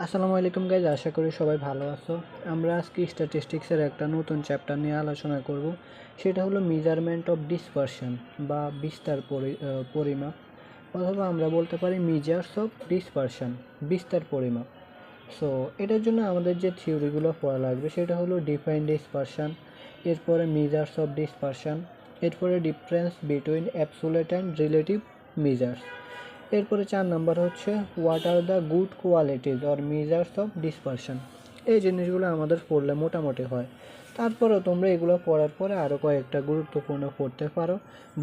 আসসালামু আলাইকুম গাইজ, আশা করি সবাই ভালো আছো। আমরা আজকে স্ট্যাটিস্টিক্সের একটা নতুন চ্যাপ্টার নিয়ে আলোচনা করব। সেটা হলো মেজারমেন্ট অফ ডিসপারশন বা বিস্তার পরিমাপ, অথবা আমরা বলতে পারি মেজার্স অফ ডিসপারশন, বিস্তার পরিমাপ। সো এটার জন্য আমাদের যে থিওরিগুলো পড়া লাগবে সেটা হলো ডিফাইন ডিসপারশন, এরপরে মেজার্স অফ ডিসপারশন, এরপরে difference between absolute and relative measures, এরপরে 4 নাম্বার হচ্ছে what are the good qualities or measures of dispersion. এই জিনিসগুলো আমাদের পড়লে মোটামুটি হয়। তারপরেও তোমরা এগুলো পড়ার পরে আরও কয়েকটা গুরুত্বপূর্ণ পড়তে পারো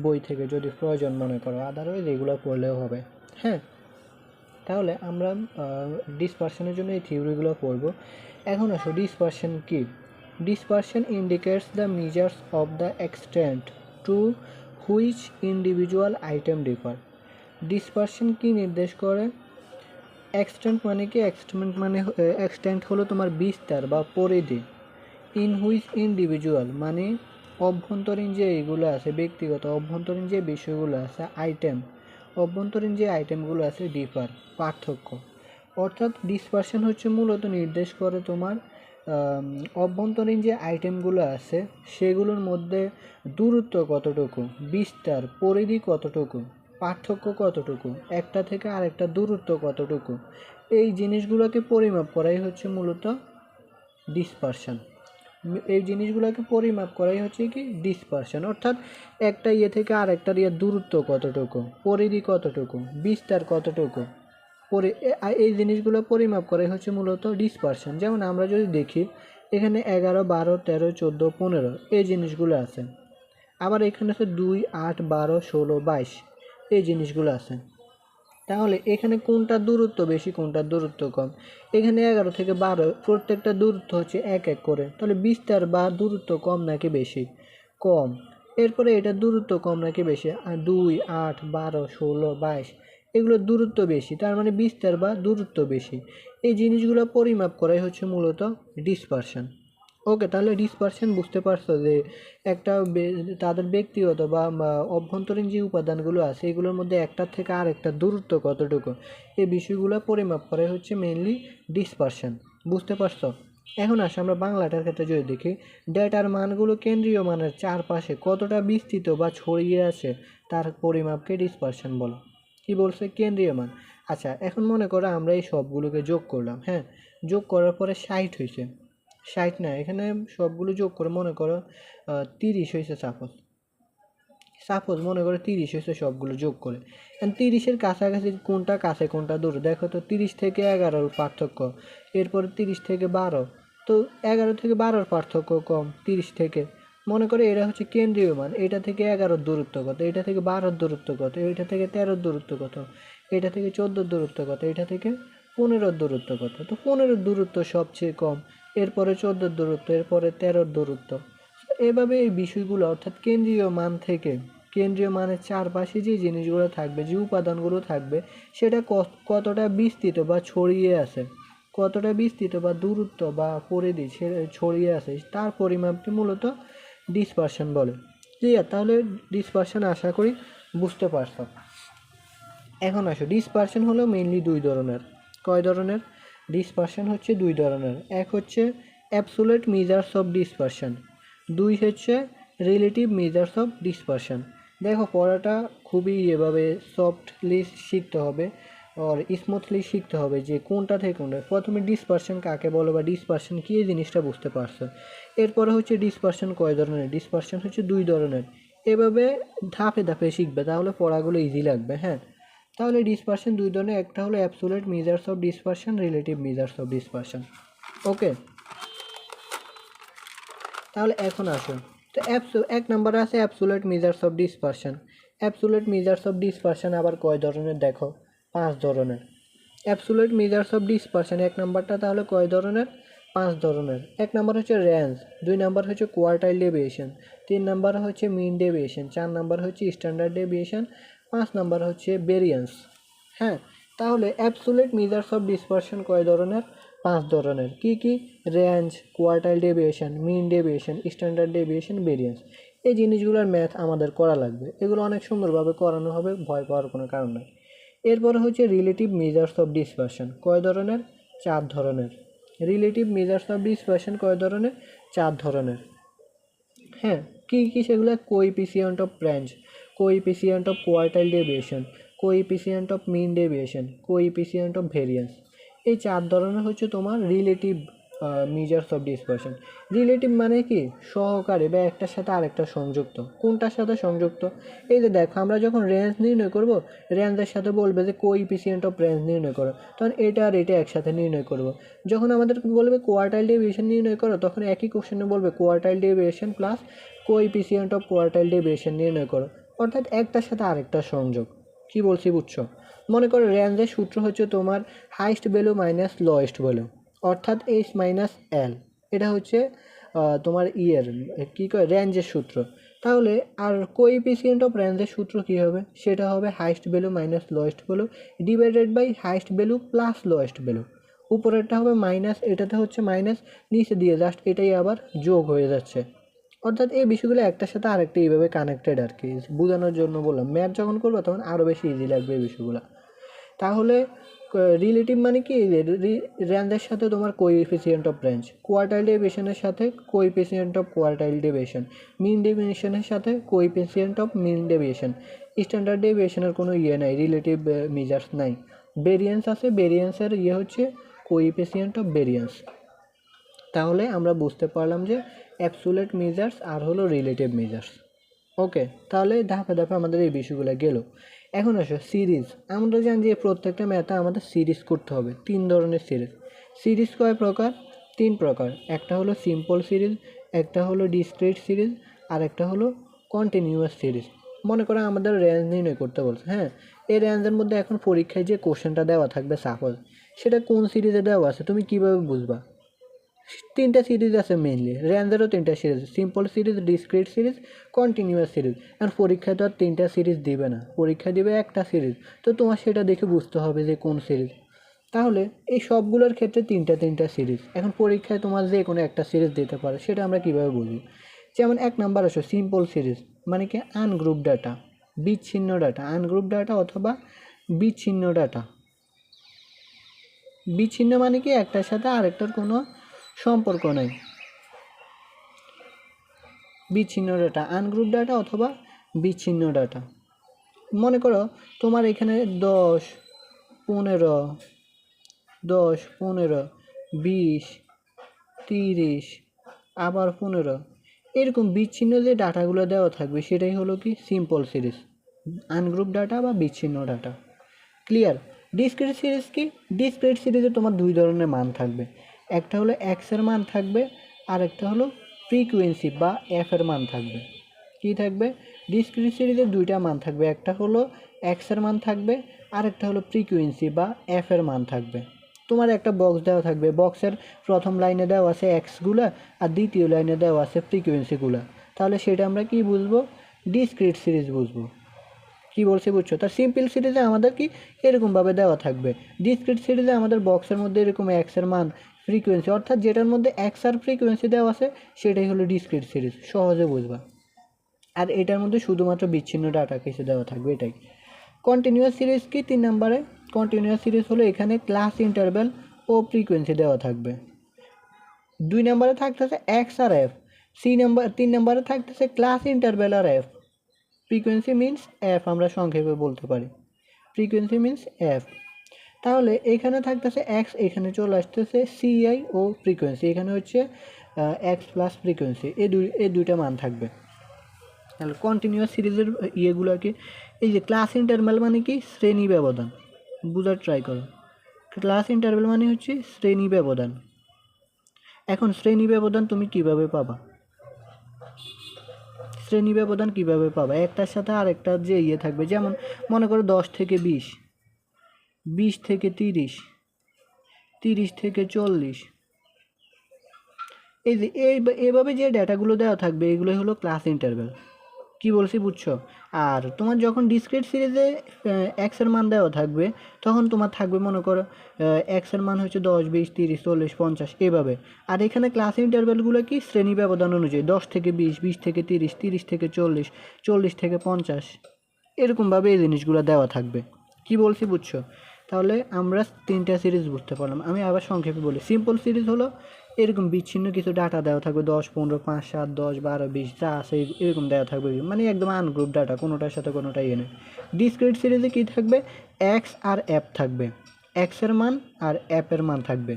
বই থেকে যদি প্রয়োজন মনে করো, আদারওয়াইজ এগুলো পড়লেও হবে। হ্যাঁ, তাহলে আমরা ডিসপারশনের জন্য এই থিওরিগুলো পড়ব। এখন আসো, ডিসপারশন কি? Dispersion indicates the measures of the extent to which individual item differ. Dispersion কি নির্দেশ করে? এক্সটেন্ট মানে কি? এক্সটেন্ট হলো তোমার বিস্তার বা পরিধি। ইন হুইচ ইন্ডিভিজুয়াল মানে অভ্যন্তরীণ যে এইগুলো আছে, ব্যক্তিগত অভ্যন্তরীণ যে বিষয়গুলো আছে, আইটেম, অভ্যন্তরীণ যে আইটেমগুলো আছে, ডিফার, পার্থক্য। অর্থাৎ ডিসপারশন হচ্ছে মূলত নির্দেশ করে তোমার অভ্যন্তরীণ যে আইটেমগুলো আছে সেগুলোর মধ্যে দূরত্ব কতটুকু, বিস্তার, পরিধি কতটুকু, পার্থক্য কতটুকু, একটা থেকে আরেকটা দূরত্ব কতটুকু, এই জিনিসগুলোকে পরিমাপ করাই হচ্ছে মূলত ডিসপারশন। এই জিনিসগুলোকে পরিমাপ করাই হচ্ছে কি ডিসপারশন। অর্থাৎ একটা ইয়ে থেকে আরেকটার ইয়ে দূরত্ব কতটুকু, পরিধি কতটুকু, বিস্তার কতটুকু, এই জিনিসগুলো পরিমাপ করাই হচ্ছে মূলত ডিসপারশন। যেমন আমরা যদি দেখি এখানে 11, 12, 13, 14, 15 এই জিনিসগুলো আছে। আবার এখানে আছে 2, 8, 12, 16, 22 এই জিনিসগুলো আছে। তাহলে এখানে কোনটার দূরত্ব বেশি, কোনটার দূরত্ব কম? এখানে 11 থেকে 12 প্রত্যেকটা দূরত্ব হচ্ছে 1 1 করে। তাহলে বিস্তার বা দূরত্ব কম নাকি বেশি? কম। এরপরে এটা দূরত্ব কম নাকি বেশি? 2, 8, 12, 16, 22 এগুলোর দূরত্ব বেশি, তার মানে বিস্তার বা দূরত্ব বেশি। এই জিনিসগুলো পরিমাপ করাই হচ্ছে মূলত ডিসপারশন। ওকে, তাহলে ডিসপারশন বুঝতে পারছো যে একটা তাদের ব্যক্তিগত বা অভ্যন্তরীণ যে উপাদানগুলো আছে এগুলোর মধ্যে একটার থেকে আরেকটা দূরত্ব কতটুকু, এই বিষয়গুলো পরিমাপ করাই হচ্ছে মেইনলি ডিসপারশন। বুঝতে পারছো? এখন আসে আমরা বাংলাটার ক্ষেত্রে যদি দেখি, ডেটার মানগুলো কেন্দ্রীয় মানের চারপাশে কতটা বিস্তৃত বা ছড়িয়ে আছে তার পরিমাপকে ডিসপারশন বলো। কি বলছে? কেন্দ্রীয় মান। আচ্ছা, এখন মনে করো আমরা এই সবগুলোকে যোগ করলাম। হ্যাঁ, যোগ করার পরে 60 হয়েছে। 60 না, এখানে সবগুলো যোগ করে মনে করো 30 হয়েছে। সাপোজ মনে করো 30 হয়েছে সবগুলো যোগ করে। 30-এর কাছাকাছি কোনটা কাছে কোনটা দূরে দেখো তো। 30 থেকে 11 পার্থক্য, এরপরে 30 থেকে 12, তো 11 থেকে 12 পার্থক্য কম 30 থেকে। মনে করে এটা হচ্ছে কেন্দ্রীয় মান, এটা থেকে 11 দূরত্ব কত, এটা থেকে 12 দূরত্ব কত, এটা থেকে 13 দূরত্ব কত, এটা থেকে 14 দূরত্ব কত, এটা থেকে 15 দূরত্ব কত। তো 15 দূরত্ব সবচেয়ে কম, এরপরে 14 দূরত্ব, এরপরে 13 দূরত্ব। এভাবে এই বিষয়গুলো অর্থাৎ কেন্দ্রীয় মান থেকে কেন্দ্রীয় মানের চারপাশে যে জিনিসগুলো থাকবে, যে উপাদানগুলো থাকবে, সেটা কতটা বিস্তৃত বা ছড়িয়ে আছে, কতটা বিস্তৃত বা দূরত্ব বা পরিধি ছড়িয়ে আছে, তার পরিমাপটি মূলত ডিসপারশন বলে। ক্লিয়ার? তাহলে ডিসপারশন আশা করি বুঝতে পারছো। এখন আসো, ডিসপারশন হলো মেইনলি দুই ধরনের। কয় ধরনের? ডিসপারশন হচ্ছে দুই ধরনের। এক হচ্ছে অ্যাবসোলিউট মেজার্স অফ ডিসপারশন, দুই হচ্ছে রিলেটিভ মেজার্স অফ ডিসপারশন। দেখো, পড়াটা খুবই এভাবে সফটলি শিখতে হবে আর স্মুথলি শিখতে হবে যে কোনটা থেকে কোনটা। প্রথমে ডিসপারশন কাকে বলো বা ডিসপারশন কী এই জিনিসটা বুঝতে পারছো। এরপরে হচ্ছে ডিসপারশন কয় ধরনের, ডিসপারশন হচ্ছে দুই ধরনের। এভাবে ধাপে ধাপে শিখবে, তাহলে পড়াগুলো ইজি লাগবে। হ্যাঁ, তাহলে ডিসপারশন দুই ধরনের, একটা হলো absolute measures of dispersion, relative measures of dispersion. Okay, তাহলে এখন আসুন। তো এক নম্বরে আছে absolute measures of dispersion. Absolute measures of dispersion আবার কয় ধরনের দেখো? 5 ধরনের। অ্যাবসোলিউট মেজার্স অফ ডিসপারশন এক নম্বরটা তাহলে কয় ধরনের? 5 ধরনের। এক নম্বর হচ্ছে রেঞ্জ, 2 নম্বর হচ্ছে কোয়ার্টাইল ডেভিয়েশন, 3 নম্বর হচ্ছে মিন ডেভিয়েশন, 4 নম্বর হচ্ছে স্ট্যান্ডার্ড ডেভিয়েশন, 5 নম্বর হচ্ছে ভেরিয়েন্স। হ্যাঁ, তাহলে অ্যাবসোলিউট মেজার্স অফ ডিসপারশন কয় ধরনের? 5 ধরনের। কি কি? রেঞ্জ, কোয়ার্টাইল ডেভিয়েশন, মিন ডেভিয়েশন, স্ট্যান্ডার্ড ডেভিয়েশন, ভেরিয়েন্স। এই জিনিসগুলোর ম্যাথ আমাদের করা লাগবে, এগুলো অনেক সুন্দরভাবে করানো হবে, ভয় পাওয়ার কোনো কারণ নেই। এরপরে হচ্ছে রিলেটিভ মেজার্স অফ ডিসপারশন, কয় ধরনের? চার ধরনের। রিলেটিভ মেজার্স অফ ডিসপারশন কয় ধরনের? চার ধরনের। হ্যাঁ, কী কী সেগুলো? Coefficient of range, coefficient of quartile deviation, coefficient of mean deviation, coefficient of variance. এই চার ধরনের হচ্ছে তোমার relative measures of dispersion. Relative মানে কি? সহকারে বা একটার সাথে আরেকটা সংযুক্ত। কোনটার সাথে সংযুক্ত? এই যে দেখো, আমরা যখন রেঞ্জ নির্ণয় করব, রেঞ্জের সাথে বলবে যে কোএফিসিয়েন্ট অফ রেঞ্জ নির্ণয় করো, তখন এটা আর এটা একসাথে নির্ণয় করব। যখন আমাদের বলবে কোয়ার্টাইল ডেভিয়েশন নির্ণয় করো, তখন একই কোশ্চেনে বলবে quartile deviation plus coefficient of quartile deviation নির্ণয় করো, অর্থাৎ একটার সাথে আরেকটার সংযোগ। কি বলছি বুঝছো? মনে করো রেঞ্জের সূত্র হচ্ছে তোমার highest value minus lowest value, অর্থাৎ এইচ মাইনাস এল। এটা হচ্ছে তোমার কী কয়, রেঞ্জের সূত্র। তাহলে আর কোএফিসিয়েন্ট অফ রেঞ্জের সূত্র কী হবে? সেটা হবে highest value minus lowest value divided by highest value plus lowest value. উপরেরটা হবে মাইনাস, এটাতে হচ্ছে মাইনাস, নিচে দিয়ে জাস্ট এটাই আবার যোগ হয়ে যাচ্ছে। অর্থাৎ এই বিষয়গুলো একটার সাথে আরেকটা এইভাবে কানেক্টেড আর কি, বোঝানোর জন্য বললাম। ম্যাথ যখন করবো তখন আরও বেশি ইজি লাগবে এই বিষয়গুলো। তাহলে রিলেটিভ মানে কি? রেঞ্জের সাথে তোমার কোএফিসিয়েন্ট অফ রেঞ্জ, কোয়ার্টাইল ডেভিয়েশনের সাথে coefficient of quartile deviation, mean ডেভিয়েশনের সাথে coefficient of mean deviation. Standard ডেভিয়েশনের কোনো নাই, রিলেটিভ মেজার্স নাই। ভেরিয়েন্স আছে, ভেরিয়েন্সের হচ্ছে কোএফিসিয়েন্ট অফ ভেরিয়েন্স। তাহলে আমরা বুঝতে পারলাম যে অ্যাবসোলিউট মেজার্স আর হলো রিলেটিভ মেজার্স। ওকে, তাহলে ধাপে ধাপে আমাদের এই বিষয়গুলো গেল। এখন আসো সিরিজ। আমরা জানি যে প্রত্যেকটা ম্যাথে আমাদের সিরিজ করতে হবে। 3 ধরনের সিরিজ। সিরিজ কয় প্রকার? 3 প্রকার। একটা হলো সিম্পল সিরিজ, একটা হলো ডিসক্রিট সিরিজ, আর একটা হলো কন্টিনিউয়াস সিরিজ। মনে করো আমাদের রেঞ্জ নির্ণয় করতে বলছে, হ্যাঁ, এই রেঞ্জের মধ্যে এখন পরীক্ষায় যে কোশ্চেনটা দেওয়া থাকবে সাপোজ, সেটা কোন সিরিজে দেওয়া আছে তুমি কীভাবে বুঝবা? 3টা সিরিজ আছে মেইনলি, রেঞ্জেরও 3টা series, simple series, discrete series, continuous series. আর পরীক্ষায় তো আর 3টা সিরিজ দিবে না, পরীক্ষা দিবে একটা সিরিজ। তো তোমার সেটা দেখে বুঝতে হবে যে কোন সিরিজ। তাহলে এই সবগুলোর ক্ষেত্রে 3টা সিরিজ। এখন পরীক্ষায় তোমার যে কোনো একটা সিরিজ দিতে পারে, সেটা আমরা কীভাবে বুঝি? যেমন 1 নাম্বার আসো সিম্পল সিরিজ, মানে কি? আনগ্রুপ ডাটা, বিচ্ছিন্ন ডাটা, আনগ্রুপ ডাটা অথবা বিচ্ছিন্ন ডাটা। বিচ্ছিন্ন মানে কি? একটার সাথে আরেকটার কোনো সম্পর্ক নাই। বিচ্ছিন্ন ডাটা, আনগ্রুপ ডাটা অথবা বিচ্ছিন্ন ডাটা। মনে করো তোমার এখানে 10, 15, 20, 30, আবার 15, এরকম বিচ্ছিন্ন যে ডাটাগুলো দেওয়া থাকবে সেটাই হলো কি? সিম্পল সিরিজ, আনগ্রুপ ডাটা বা বিচ্ছিন্ন ডাটা। ক্লিয়ার? ডিসক্রিট সিরিজ কি? ডিসক্রিট সিরিজে তোমার 2 ধরনের মান থাকবে। একটা হলো এক্সের মান থাকবে, আর একটা হলো ফ্রিকোয়েন্সি বা এফের মান থাকবে। কি থাকবে? ডিসক্রিট সিরিজে 2টা মান থাকবে, একটা হলো এক্সের মান থাকবে, আর একটা হলো ফ্রিকোয়েন্সি বা এফের মান থাকবে। তোমার একটা বক্স দেওয়া থাকবে, বক্সের প্রথম লাইনে দেওয়া আছে এক্সগুলা, আর দ্বিতীয় লাইনে দেওয়া আছে ফ্রিকোয়েন্সিগুলা। তাহলে সেটা আমরা কি বুঝবো? ডিসক্রিট সিরিজ বুঝবো। কি বলছি বুঝছো? তার সিম্পল সিরিজে আমাদের কি এরকমভাবে দেওয়া থাকবে। ডিসক্রিট সিরিজে আমাদের বক্সের মধ্যে এরকম এক্সের মান, ফ্রিকোয়েন্সি, অর্থাৎ যেটার মধ্যে এক্স আর ফ্রিকোয়েন্সি দেওয়া আছে সেটাই হলো ডিসক্রিট সিরিজ, সহজে বুঝবা। আর এটার মধ্যে শুধুমাত্র বিচ্ছিন্ন ডাটা কিছু দেওয়া থাকবে, এটাই। কন্টিনিউয়াস সিরিজ কি? 3 নম্বরে কন্টিনিউয়াস সিরিজ হলো এখানে ক্লাস ইন্টারভ্যাল ও ফ্রিকোয়েন্সি দেওয়া থাকবে। 2 নম্বরে থাকতেছে এক্স আর এফ। 3 নম্বরে থাকতেছে ক্লাস ইন্টারভ্যাল আর এফ। ফ্রিকোয়েন্সি মিন্স এফ, আমরা সংক্ষেপে বলতে পারি ফ্রিকোয়েন্সি মিন্স এফ। তাহলে এখানে থাকতেছে এক্স, এখানে চলে আসতেছে সিআই ও ফ্রিকোয়েন্সি, এখানে হচ্ছে এক্স প্লাস ফ্রিকোয়েন্সি, এই দুইটা মান থাকবে। তাহলে কন্টিনিউয়াস সিরিজের ইয়েগুলোকে, এই যে ক্লাস ইন্টারভ্যাল মানে কি? শ্রেণী ব্যবধান, বুঝার ট্রাই করো। ক্লাস ইন্টারভ্যাল মানে হচ্ছে শ্রেণী ব্যবধান। এখন শ্রেণী ব্যবধান তুমি কিভাবে পাবা? শ্রেণী ব্যবধান কিভাবে পাবা? একটার সাথে আরেকটার যে থাকবে, যেমন মনে করো 10 থেকে 20, 20 থেকে 30, 30 থেকে 40, এই যে এইভাবে যে ডাটাগুলো দেওয়া থাকবে এগুলো হলো ক্লাস ইন্টারভ্যাল। কি বলছি বুঝছো? আর তোমার যখন ডিসক্রিট সিরিজে এক্সের মান দেওয়া থাকবে, তখন তোমার থাকবে মনে করো এক্সের মান হচ্ছে 10, 20, 30, 40, 50 এভাবে। আর এখানে ক্লাস ইন্টারভ্যালগুলো কি? শ্রেণী ব্যবধান অনুযায়ী 10 থেকে 20, 20 থেকে 30, 30 থেকে 40, 40 থেকে 50, এরকমভাবে এই জিনিসগুলো দেওয়া থাকবে। কি বলছি বুঝছো? তাহলে আমরা তিনটা সিরিজ বুঝতে পারলাম। আমি আবার সংক্ষেপে বলি, সিম্পল সিরিজ হলো এরকম বিচ্ছিন্ন কিছু ডাটা দেওয়া থাকবে 10, 15, 5, 7, 10, 12, 20 যা আছে এরকম দেওয়া থাকবে, মানে একদম আনগ্রুপ ডাটা, কোনোটার সাথে কোনোটা ইয়ে নেই। ডিসক্রিট সিরিজে কী থাকবে, এক্স আর অ্যাপ থাকবে, এক্সের মান আর অ্যাপের মান থাকবে।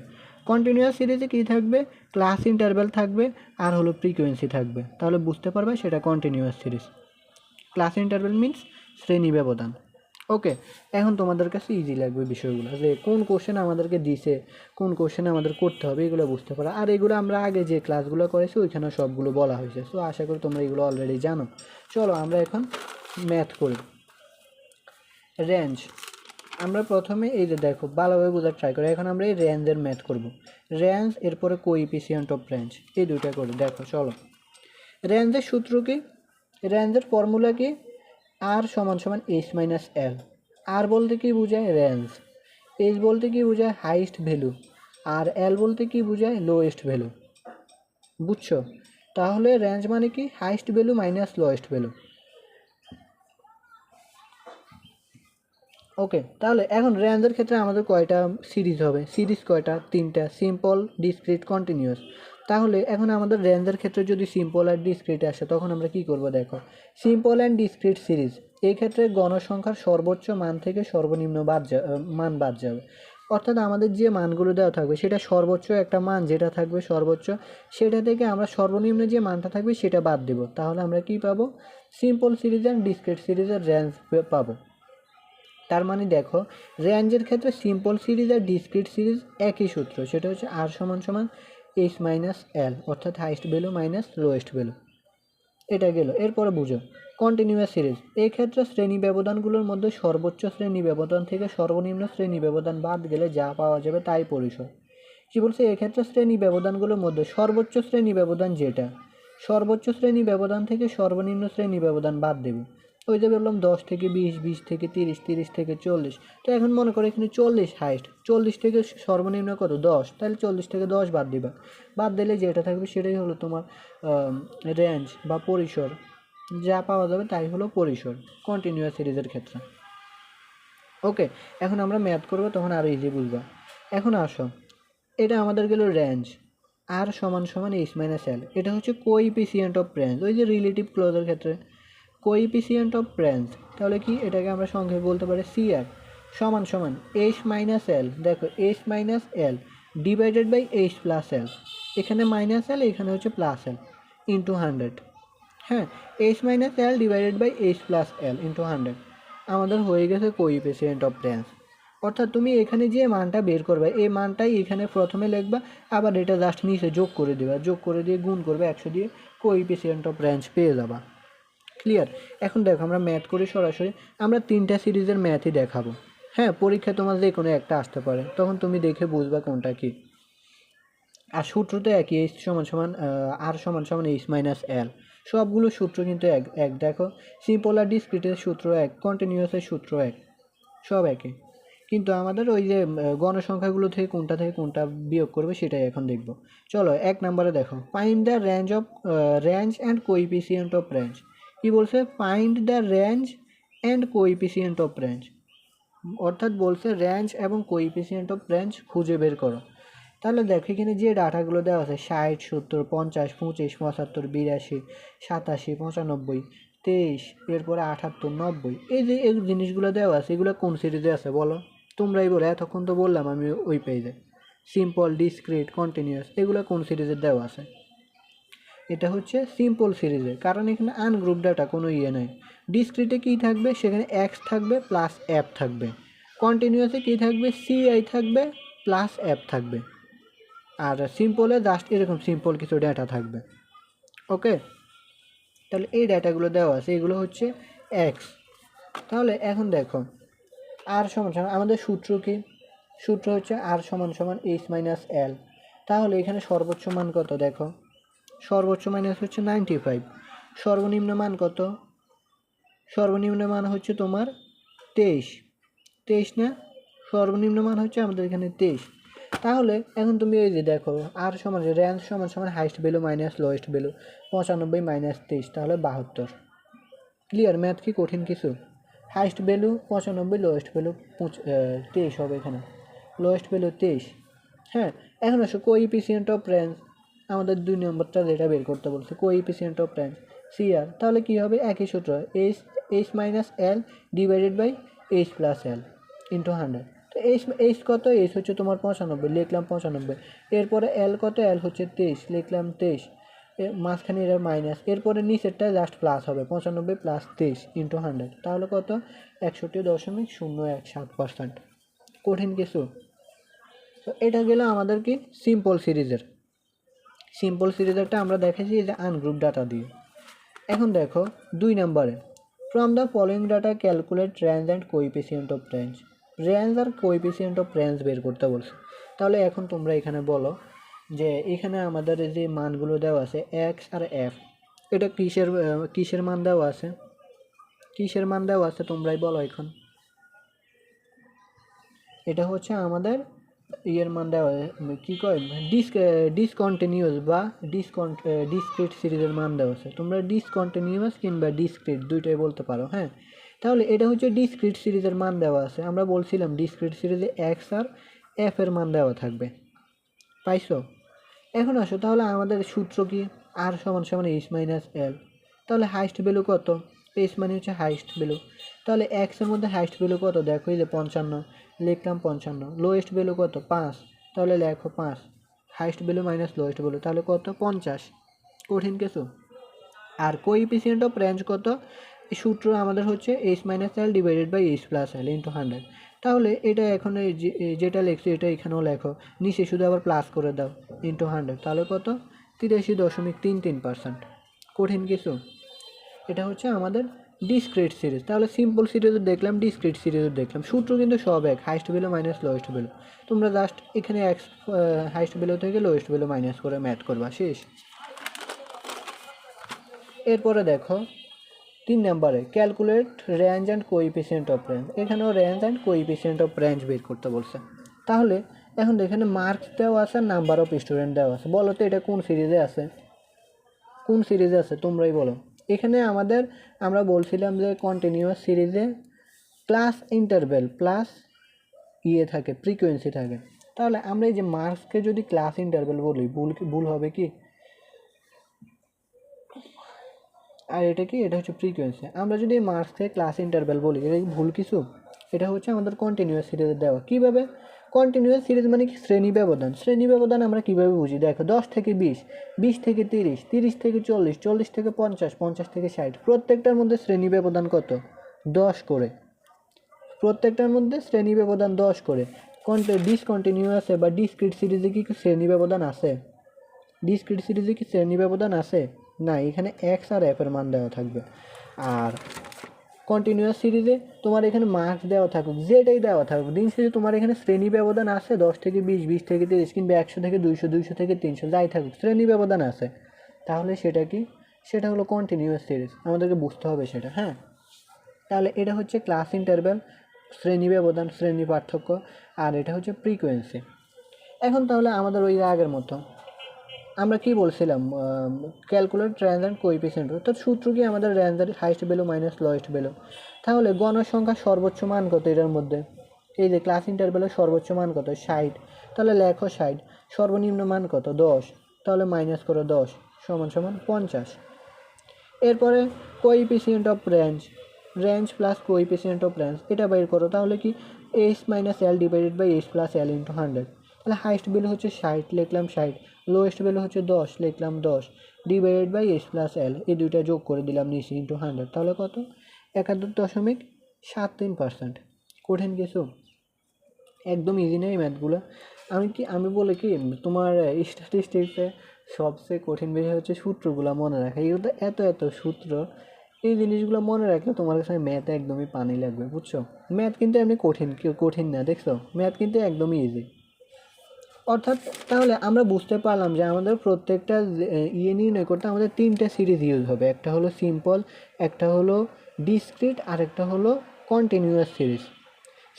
কন্টিনিউয়াস সিরিজে কী থাকবে, ক্লাস ইন্টারভ্যাল থাকবে আর হলো ফ্রিকোয়েন্সি থাকবে। তাহলে বুঝতে পারবে সেটা continuous series. Class interval means শ্রেণী ব্যবধান। ওকে, এখন তোমাদের কাছে ইজি লাগবে বিষয়গুলো, যে কোন কোশ্চেন আমাদেরকে দিছে, কোন কোশ্চেন আমাদের করতে হবে, এগুলো বুঝতে পারো। আর এগুলো আমরা আগে যে ক্লাসগুলো করেছি ওইখানে সবগুলো বলা হয়েছে, সো আশা করি তোমরা এগুলো অলরেডি জানো। চলো আমরা এখন ম্যাথ করি। রেঞ্জ, আমরা প্রথমে এই যে দেখো ভালোভাবে বোঝার ট্রাই করি। এখন আমরা এই রেঞ্জের ম্যাথ করব। রেঞ্জ, এরপরে কোএফিসিয়েন্ট অফ রেঞ্জ, এই দুইটা করি। দেখো চলো, রেঞ্জের সূত্র কি, রেঞ্জের ফর্মুলা কি, আর সমান সমান এইচ মাইনাস এল। আর বলতে কি বোঝায়, রেঞ্জ। এইচ বলতে কি বোঝায়, হাইস্ট ভ্যালু। আর এল বলতে কি বোঝায়, লোয়েস্ট ভ্যালু। বুঝছো? তাহলে রেঞ্জ মানে কি, highest value minus lowest value. Okay, তাহলে এখন রেঞ্জের ক্ষেত্রে আমাদের কয়টা সিরিজ হবে, সিরিজ কয়টা, তিনটা, সিম্পল, ডিসক্রিট, কন্টিনিউয়াস। তাহলে এখন আমাদের রেঞ্জের ক্ষেত্রে যদি সিম্পল আর ডিসক্রিট আসে তখন আমরা কি করব, দেখো সিম্পল অ্যান্ড ডিসক্রিট সিরিজ, এই ক্ষেত্রে গণসংখ্যার সর্বোচ্চ মান থেকে সর্বনিম্ন মান বাদ যাবে। অর্থাৎ আমাদের যে মানগুলো দেওয়া থাকবে সেটা সর্বোচ্চ একটা মান যেটা থাকবে সর্বোচ্চ, সেটা থেকে আমরা সর্বনিম্ন যে মানটা থাকবে সেটা বাদ দেব। তাহলে আমরা কি পাবো, সিম্পল সিরিজ অ্যান্ড ডিসক্রিট সিরিজের রেঞ্জ পাবো। তার মানে দেখো, রেঞ্জের ক্ষেত্রে সিম্পল সিরিজ আর ডিসক্রিট সিরিজ একই সূত্র, সেটা হচ্ছে আর সমান সমান এইচ মাইনাস এল, অর্থাৎ highest value minus lowest value. এটা গেল। এরপরে বুঝো কন্টিনিউয়াস সিরিজ, এই ক্ষেত্রে শ্রেণী ব্যবধানগুলোর মধ্যে সর্বোচ্চ শ্রেণী ব্যবধান থেকে সর্বনিম্ন শ্রেণী ব্যবধান বাদ গেলে যা পাওয়া যাবে তাই পরিসর। কী বলছে, এক্ষেত্রে শ্রেণী ব্যবধানগুলোর মধ্যে সর্বোচ্চ শ্রেণী ব্যবধান যেটা, সর্বোচ্চ শ্রেণী ব্যবধান থেকে সর্বনিম্ন শ্রেণী ব্যবধান বাদ দেবে। ওই যে বললাম 10 থেকে 20, 20 থেকে 30, 30 থেকে 40। তো এখন মনে করো এখানে 40 হাইস্ট, 40 থেকে সর্বনিম্ন কত, 10, তাহলে 40 থেকে 10 বাদ দিবা। বাদ দিলে যেটা থাকবে সেটাই হলো তোমার রেঞ্জ বা পরিসর। যা পাওয়া যাবে তাই হলো পরিসর কন্টিনিউয়াস সিরিজের ক্ষেত্রে। ওকে, এখন আমরা ম্যাথ করবো, তখন আরও ইজি বুঝবা। এখন আসো, এটা আমাদের গেল রেঞ্জ, আর সমান সমান এইচ মাইনাস এল, এটা হচ্ছে কোএফিসিয়েন্ট অফ রেঞ্জ, ওই যে রিলেটিভ ক্লোজের ক্ষেত্রে কোএফিসিয়েন্ট অফ রেঞ্জ। তাহলে কি, এটাকে আমরা সংক্ষেপে বলতে পারি সিআর সমান সমান এইচ মাইনাস এল। দেখো H minus L divided by H plus L, এখানে মাইনাস এল, এখানে হচ্ছে প্লাস এল, ইন্টু 100। হ্যাঁ, H minus L divided by H plus L into 100 আমাদের হয়ে গেছে কোএফিসিয়েন্ট অফ রেঞ্জ। অর্থাৎ তুমি এখানে যে মানটা বের করবে এই মানটাই এখানে প্রথমে লিখবা, আবার এটা জাস্ট নিচে যোগ করে দেবা, যোগ করে দিয়ে গুণ করবে 100 দিয়ে, কোএফিসিয়েন্ট অফ রেঞ্জ পেয়ে যাবা। ক্লিয়ার? এখন দেখো আমরা ম্যাথ করি সরাসরি, আমরা তিনটা সিরিজের ম্যাথই দেখাবো। হ্যাঁ, পরীক্ষায় তোমার যে কোনো একটা আসতে পারে, তখন তুমি দেখে বুঝবা কোনটা কি। আর সূত্র তো একই, এইচ সমান সমান আর সমান সমান এইচ মাইনাস এল, সবগুলো সূত্র কিন্তু এক এক। দেখো সিম্পল আর ডিসক্রিটের সূত্র এক, কন্টিনিউয়াসের সূত্র এক, সব একই। কিন্তু আমাদের ওই যে গণসংখ্যাগুলো থেকে কোনটা বিয়োগ করবে সেটাই এখন দেখব। চলো 1 নম্বরে দেখো, find the range and coefficient of range. কি বলছে, find the range and coefficient of range, অর্থাৎ বলছে রেঞ্জ এবং কোএফিসিয়েন্ট অফ রেঞ্জ খুঁজে বের করো। তাহলে দেখো এখানে যে ডাটাগুলো দেওয়া আছে 60, 70, 50, 25, 75, 82, 87, 95, 23, এরপরে 78, 90, এই যে এই জিনিসগুলো দেওয়া আছে এগুলো কোন সিরিজে আছে বলো, তোমরাই বলো। এতক্ষণ তো বললাম আমি ওই পেজে, সিম্পল, ডিসক্রিট, কন্টিনিউয়াস, এগুলো কোন সিরিজের দেওয়া আছে, এটা হচ্ছে সিম্পল সিরিজের, কারণ এখানে আনগ্রুপ ডাটা কোনো ইয়ে নেই। ডিসক্রিটে কী থাকবে, সেখানে এক্স থাকবে প্লাস অ্যাপ থাকবে। কন্টিনিউয়াসে কী থাকবে, সিআই থাকবে প্লাস অ্যাপ থাকবে। আর সিম্পলে জাস্ট এরকম সিম্পল কিছু ডেটা থাকবে। ওকে, তাহলে এই ডেটাগুলো দেওয়া আছে, এগুলো হচ্ছে এক্স। তাহলে এখন দেখো আর সমান সমান আমাদের সূত্র কি, সূত্র হচ্ছে আর সমান সমান এইচ মাইনাস এল। তাহলে এখানে সর্বোচ্চ মান কত, দেখো সর্বোচ্চ মাইনাস হচ্ছে 95, সর্বনিম্ন মান কত, সর্বনিম্ন মান হচ্ছে তোমার 23, 23 না, সর্বনিম্ন মান হচ্ছে আমাদের এখানে 23। তাহলে এখন তুমি এই যে দেখো আর সমান রেঞ্জ সমান সমান highest value minus lowest value, 95 minus 23, তাহলে 72। ক্লিয়ার? ম্যাথ কি কঠিন কিছু? হাইস্ট ভ্যালু 95, লোয়েস্ট ভ্যালু 23 হবে এখানে, লোয়েস্ট ভ্যালু 23। হ্যাঁ, এখন আসো কোএফিসিয়েন্ট অফ রেঞ্জ, আমাদের 2 নম্বরটা যেটা বের করতে বলছে কোএফিসিয়েন্ট অফ রেঞ্জ সিআর, তাহলে কী হবে একই সূত্র, H minus L divided by H plus L into 100। তো এইচ কত, এইচ হচ্ছে তোমার 95, লিখলাম 95। এরপরে এল কত, এল হচ্ছে 23, লিখলাম 23। মাঝখানে এটা মাইনাস, এরপরে নিচেরটা জাস্ট প্লাস হবে, 95 প্লাস 23 ইন্টু 100, তাহলে কত 61.017%। কঠিন কিছু? তো এটা গেল আমাদের কি সিম্পল সিরিজেরটা আমরা দেখেছি যে আনগ্রুপ ডাটা দিয়ে। এখন দেখো 2 নম্বরে, from the following data calculate range and coefficient of range. Range আর কোএফিসিয়েন্ট অফ রেঞ্জ বের করতে বলছে। তাহলে এখন তোমরা এখানে বলো যে এখানে আমাদের যে মানগুলো দেওয়া আছে এক্স আর এফ, এটা কিসের মান দেওয়া আছে, তোমরাই বলো এখন। এটা হচ্ছে আমাদের ইয়ের মান দেওয়া, কী কয় ডিসকন্টিনিউয়াস বা ডিসক্রিট সিরিজের মান দেওয়া আছে। তোমরা ডিসকন্টিনিউয়াস কিংবা ডিসক্রিট দুইটাই বলতে পারো। হ্যাঁ, তাহলে এটা হচ্ছে ডিসক্রিট সিরিজের মান দেওয়া আছে। আমরা বলছিলাম ডিসক্রিট সিরিজে এক্স আর এফ এর মান দেওয়া থাকবে, পাইছো? এখন আসো, তাহলে আমাদের সূত্র কি, আর সমান সমান এইচ মাইনাস এল। তাহলে হাইস্ট ভ্যালু কত, এইচ মানে হচ্ছে হাইস্ট ভ্যালু। তাহলে এক্সের মধ্যে হাইস্ট ভ্যালু কত, দেখো এই যে 55, লিখলাম 55। লোয়েস্ট ভ্যালু কত, 5, তাহলে লেখো 5। Highest value minus lowest value, তাহলে কত 50। কঠিন কিছু? আর কোএফিসিয়েন্ট অফ রেঞ্জ কত, এই সূত্র আমাদের হচ্ছে H minus L divided by H plus L into 100। তাহলে এটা এখন যেটা লিখছি এটা এখানেও লেখো, নিচে শুধু আবার প্লাস করে দাও ইন্টু 100, তাহলে কত 83.33%। কঠিন কিছু? এটা হচ্ছে আমাদের ডিসক্রিট সিরিজ। তাহলে সিম্পল সিরিজও দেখলাম, ডিসক্রিট সিরিজও দেখলাম, সূত্র কিন্তু সব এক, highest value minus lowest value. তোমরা জাস্ট এখানে এক্স হাইস্ট ভ্যালু থেকে লোয়েস্ট ভ্যালু মাইনাস করে ম্যাথ করবা, শেষ। এরপরে দেখো 3 নম্বরে calculate range and coefficient of range. এখানেও range and coefficient of range বের করতে বলছে। তাহলে এখন এখানে মার্কস দেওয়া আছে, নাম্বার অফ স্টুডেন্ট দেওয়া আছে। বলো তো এটা কোন সিরিজে আছে, তোমরাই বলো। এখানে আমরা বলছিলাম যে কন্টিনিউয়াস সিরিজে ক্লাস ইন্টারভ্যাল প্লাস থাকে, ফ্রিকোয়েন্সি থাকে। তাহলে আমরা এই যে মার্কসকে যদি ক্লাস ইন্টারভ্যাল বলি, ভুল হবে কি? আর এটা কি, এটা হচ্ছে ফ্রিকোয়েন্সি। আমরা যদি মার্কসকে ক্লাস ইন্টারভ্যাল বলি, এটা কি ভুল কিছু? এটা হচ্ছে আমাদের কন্টিনিউয়াস সিরিজে দেওয়া। কীভাবে? কন্টিনিউয়াস সিরিজ মানে কি শ্রেণী ব্যবধান আমরা কীভাবে বুঝি? দেখো 10 থেকে 20, 20 থেকে 30, 30 থেকে 40, 40 থেকে 50, 50 থেকে 60, প্রত্যেকটার মধ্যে শ্রেণী ব্যবধান কত? 10 করে। প্রত্যেকটার মধ্যে শ্রেণী ব্যবধান 10 করে। ডিসকন্টিনিউয়াসে বা ডিসক্রিট সিরিজে কি শ্রেণী ব্যবধান আছে? না, এখানে এক্স আর এফ এর মান দেওয়া থাকবে। আর কন্টিনিউয়াস সিরিজে তোমার এখানে মার্কস দেওয়া থাকুক, যেটাই দেওয়া থাকুক, দিন শেষে তোমার এখানে শ্রেণী ব্যবধান আছে 10 থেকে 20, 20 থেকে 30 কিংবা 100 থেকে 200, 200 থেকে 300, যাই থাকুক, শ্রেণী ব্যবধান আছে। তাহলে সেটা কি? সেটা হলো কন্টিনিউয়াস সিরিজ, আমাদেরকে বুঝতে হবে সেটা। হ্যাঁ, তাহলে এটা হচ্ছে ক্লাস ইন্টারভ্যাল, শ্রেণী ব্যবধান, শ্রেণী পার্থক্য, আর এটা হচ্ছে ফ্রিকোয়েন্সি। এখন তাহলে আমাদের ওই আগের মতো আমরা কি বলছিলাম, ক্যালকুলেট রেঞ্জ অ্যান্ড কোএফিসিয়েন্ট। তো সূত্র কি আমাদের রেঞ্জ আর highest value minus lowest value. তাহলে গণসংখ্যার সর্বোচ্চ মান কত এটার মধ্যে? এই যে ক্লাস ইন্টারভ্যালের সর্বোচ্চ মান কত? 60, তাহলে লেখো 60। সর্বনিম্ন মান কত? 10, তাহলে মাইনাস করো 10 সমান সমান 50। এরপরে coefficient of range plus coefficient of range, এটা বের করো। তাহলে কি H minus L divided by H plus L into 100। তাহলে হাইস্ট ভ্যালু হচ্ছে 60, লিখলাম 60। লোয়েস্ট ভ্যালু হচ্ছে 10, লিখলাম 10 ডিভাইডেড বাই এইচ প্লাস এল, এই দুইটা যোগ করে দিলাম নিচে ইন্টু 100। তাহলে কত? 71.73%। কঠিন কিছু? একদম ইজি না এই ম্যাথগুলো। আমি বলে কি, তোমার স্ট্যাটিস্টিক্সে সবচেয়ে কঠিন বিষয় হচ্ছে সূত্রগুলো মনে রাখা। এগুলো এত সূত্র, এই জিনিসগুলো মনে রাখলে তোমার কাছে ম্যাথ একদমই পানি লাগবে, বুঝছো? ম্যাথ কিন্তু এমনি কঠিন না, দেখছো? ম্যাথ কিন্তু একদমই ইজি। অর্থাৎ তাহলে আমরা বুঝতে পারলাম যে আমাদের প্রত্যেকটা নির্ণয় করতে আমাদের 3টে সিরিজ ইউজ হবে। একটা হলো সিম্পল, একটা হলো ডিসক্রিট, আর একটা হলো কন্টিনিউয়াস সিরিজ।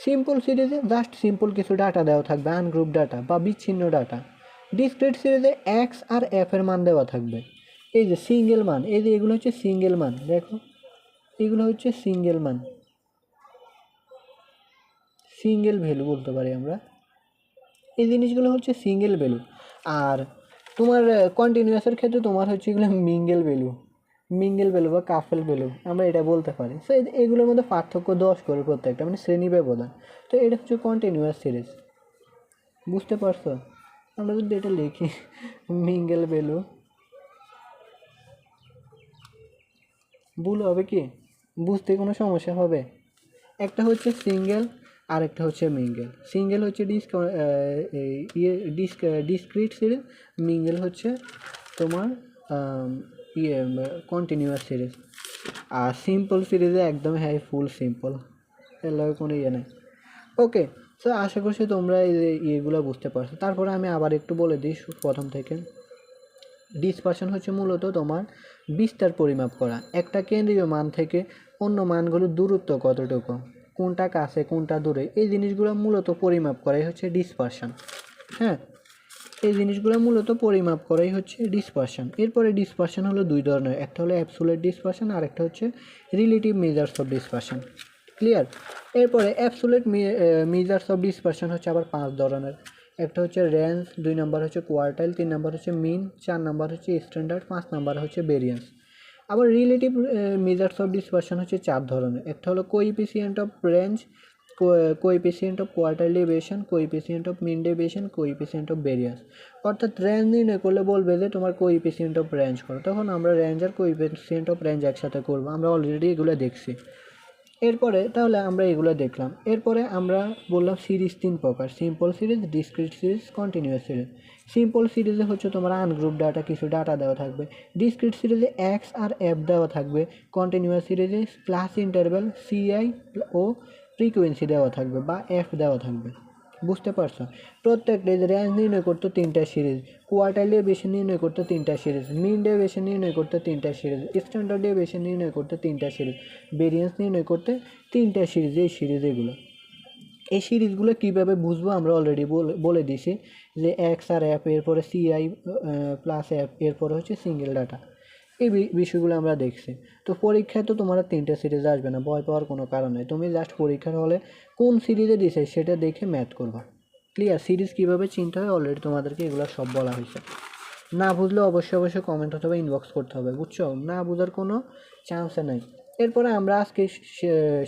সিম্পল সিরিজে জাস্ট সিম্পল কিছু ডাটা দেওয়া থাকবে, আনগ্রুপ ডাটা বা বিচ্ছিন্ন ডাটা। ডিসক্রিট সিরিজে এক্স আর এফ এর মান দেওয়া থাকবে। এই যে সিঙ্গেল মান, এই যে এগুলো হচ্ছে সিঙ্গেল মান, দেখো এগুলো হচ্ছে সিঙ্গেল মান। সিঙ্গেল ভ্যালু বলতে পারি আমরা। এই জিনিসগুলো হচ্ছে সিঙ্গেল ভ্যালু। আর তোমার কন্টিনিউয়াসের ক্ষেত্রে তোমার হচ্ছে এগুলো মিঙ্গেল ভ্যালু বা কাফেল ভ্যালু আমরা এটা বলতে পারি। সো এগুলোর মধ্যে পার্থক্য 10 করে প্রত্যেকটা, মানে শ্রেণী ব্যবধান। তো এটা হচ্ছে কন্টিনিউয়াস সিরিজ, বুঝতে পারছো? আমরা যদি এটা লিখি মিঙ্গেল ভ্যালু, ভুল হবে কি? বুঝতে কোনো সমস্যা হবে? একটা হচ্ছে সিঙ্গেল আর একটা হচ্ছে মিঙ্গেল। সিঙ্গেল হচ্ছে ডিসক্রিট সিরিজ, মিঙ্গেল হচ্ছে তোমার কন্টিনিউয়াস সিরিজ। আর সিম্পল সিরিজে একদম হ্যাঁ ফুল সিম্পল, এর লগে কোনো ইয়ে নেই। ওকে, সো আশা করছি তোমরা ইয়েগুলো বুঝতে পারছো। তারপরে আমি আবার একটু বলে দিই প্রথম থেকে। ডিসপারশন হচ্ছে মূলত তোমার বিস্তার পরিমাপ করা, একটা কেন্দ্রীয় মান থেকে অন্য মানগুলোর দূরত্ব কতটুকু, কোনটা কাছে কোনটা দূরে, এই জিনিসগুলো মূলত পরিমাপ করাই হচ্ছে ডিসপারশন। হ্যাঁ, এই জিনিসগুলো মূলত পরিমাপ করাই হচ্ছে ডিসপারশন। এরপরে ডিসপারশন হলো দুই ধরনের, একটা হলো অ্যাবসোলিউট ডিসপারশন আর একটা হচ্ছে relative measures of dispersion. Clear? এরপরে অ্যাবসোলিউট মেজার্স অফ ডিসপারশন হচ্ছে আবার 5 ধরনের। একটা হচ্ছে রেঞ্জ, 2 নাম্বার হচ্ছে কোয়ার্টাইল, 3 নাম্বার হচ্ছে মিন, 4 নাম্বার হচ্ছে স্ট্যান্ডার্ড, 5 নাম্বার হচ্ছে ভেরিয়েন্স। আবার রিলেটিভ মেজার্স অফ ডিসপারশন হচ্ছে 4 ধরনের। একটা হলো coefficient of range, coefficient of quartile deviation, coefficient of mean deviation, coefficient of variance. অর্থাৎ রেঞ্জ নির্ণয় করলে বলবে যে তোমার কোএফিসিয়েন্ট অফ রেঞ্জ করো, তখন আমরা রেঞ্জ আর কোএফিসিয়েন্ট অফ রেঞ্জ একসাথে করবো। আমরা অলরেডি এগুলো দেখছি। এরপরে তাহলে আমরা এগুলো দেখলাম। এরপরে আমরা বললাম সিরিজ 3 প্রকার: simple series, discrete series, continuous series. Simple সিরিজে হচ্ছে তোমার আনগ্রুপ ডাটা, কিছু ডাটা দেওয়া থাকবে। ডিসক্রিট সিরিজে এক্স আর এফ দেওয়া থাকবে। কন্টিনিউয়াস সিরিজে class interval, CI O frequency দেওয়া থাকবে বা এফ দেওয়া থাকবে। বুঝতে পারছো? প্রত্যেকটা রেঞ্জ নির্ণয় করতে 3টা সিরিজ, কোয়ার্টাইল ডেভিয়েশন নির্ণয় করতে 3টা সিরিজ, মিন ডেভিয়েশন নির্ণয় করতে 3টা সিরিজ, স্ট্যান্ডার্ড ডেভিয়েশন নির্ণয় করতে 3টা সিরিজ, ভেরিয়েন্স নির্ণয় করতে 3টা সিরিজ। এই সিরিজ এই সিরিজগুলো কীভাবে বুঝবো আমরা অলরেডি বলে দিছি যে এক্স আর এফ, এরপরে সিআই প্লাস এফ, এরপরে হচ্ছে সিঙ্গেল ডাটা। এই বিষয়গুলো আমরা দেখছি। তো পরীক্ষায় তো তোমার 3টা সিরিজ আসবে না, ভয় পাওয়ার কোনো কারণ নেই। তুমি জাস্ট পরীক্ষার হলে কোন সিরিজে দিছে সেটা দেখে ম্যাথ করবা। ক্লিয়ার? সিরিজ কীভাবে চিনতে হয় অলরেডি তোমাদেরকে এগুলো সব বলা হয়েছে। না বুঝলে অবশ্যই কমেন্ট অথবা ইনবক্স করতে হবে, বুঝছো? না বুঝার কোনো চান্সে নেই। এরপরে আমরা আজকে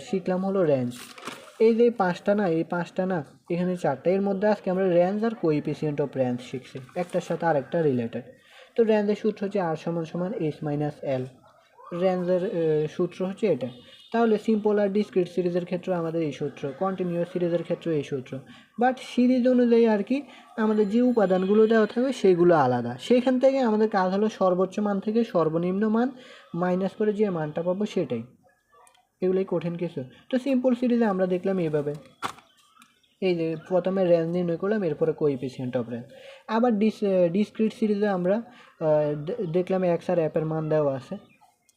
শিখলাম হলো রেঞ্জ। এই যে 5টা না, এই 5টা না, এখানে 4টা, এর মধ্যে আজকে আমরা রেঞ্জ আর কোএফিসিয়েন্ট অফ রেঞ্জ শিখছি, একটার সাথে আরেকটা রিলেটেড। তো রেঞ্জের সূত্র হচ্ছে আর সমান এইচ মাইনাস এল। রেঞ্জের সূত্র হচ্ছে এটা। তাহলে সিম্পল আর ডিসক্রিট সিরিজের ক্ষেত্রে আমাদের এই সূত্র, কন্টিনিউয়াস সিরিজের ক্ষেত্রে এই সূত্র। বাট সিরিজ অনুযায়ী আর কি আমাদের যে উপাদানগুলো দেওয়া থাকবে সেগুলো আলাদা। সেখান থেকে আমাদের কাজ হলো সর্বোচ্চ মান থেকে সর্বনিম্ন মান মাইনাস করে যে মানটা পাবো সেটাই। এগুলোই কঠিন কিছু। তো সিম্পল সিরিজে আমরা দেখলাম এইভাবে, এই যে প্রথমে রেঞ্জ নির্ণয় করলাম, এরপরে কোএফিসিয়েন্ট অফ রেঞ্জ। আবার ডিসক্রিট সিরিজে আমরা দেখলাম এক্স আর এফের মান দেওয়া আছে,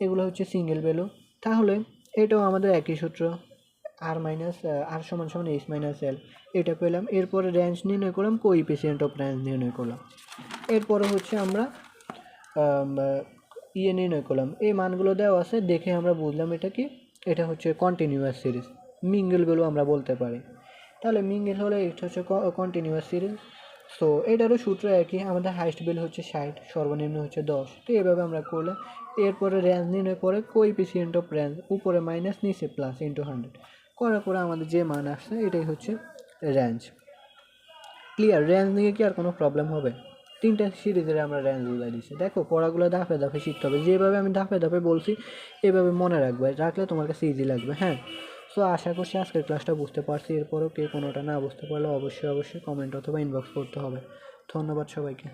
এগুলো হচ্ছে সিঙ্গেল ভ্যালু। তাহলে এটাও আমাদের একই সূত্র, আর সমান এইচ মাইনাস এল, এটা পেলাম। এরপরে রেঞ্জ নির্ণয় করলাম, কোএফিসিয়েন্ট অফ রেঞ্জ নির্ণয় করলাম। এরপরে হচ্ছে আমরা নির্ণয় করলাম, এই মানগুলো দেওয়া আছে দেখে আমরা বুঝলাম এটা কি, এটা হচ্ছে কন্টিনিউয়াস সিরিজ, মিঙ্গেল ভ্যালু আমরা বলতে পারি। তাহলে মিঙ্গেল হলে এটা হচ্ছে কন্টিনিউয়াস সিরিজ। সো এটারও সূত্র একই, আমাদের হাইস্ট ভ্যালু হচ্ছে 60, সর্বনিম্ন হচ্ছে 10। তো এভাবে আমরা করলে এরপরে রেঞ্জ নির্ণয় করে কোএফিসিয়েন্ট অফ রেঞ্জ, উপরে মাইনাস নিচে প্লাস ইন্টু 100 করার পরে আমাদের যে মান আসছে এটাই হচ্ছে রেঞ্জ। ক্লিয়ার? রেঞ্জ নিয়ে কি আর কোনো প্রবলেম হবে? 3টা সিরিজের আমরা রেঞ্জ বুঝাই দিচ্ছি। দেখো পড়াগুলো ধাপে ধাপে শিখতে হবে, যেভাবে আমি ধাপে ধাপে বলছি এভাবে মনে রাখলে তোমার কাছে ইজি লাগবে। হ্যাঁ, সো আশা করছি আজকের ক্লাসটা বুঝতে পারছি। এরপরও কে কোনোটা না বুঝতে পারলে অবশ্যই কমেন্ট অথবা ইনবক্স করতে হবে। ধন্যবাদ সবাইকে।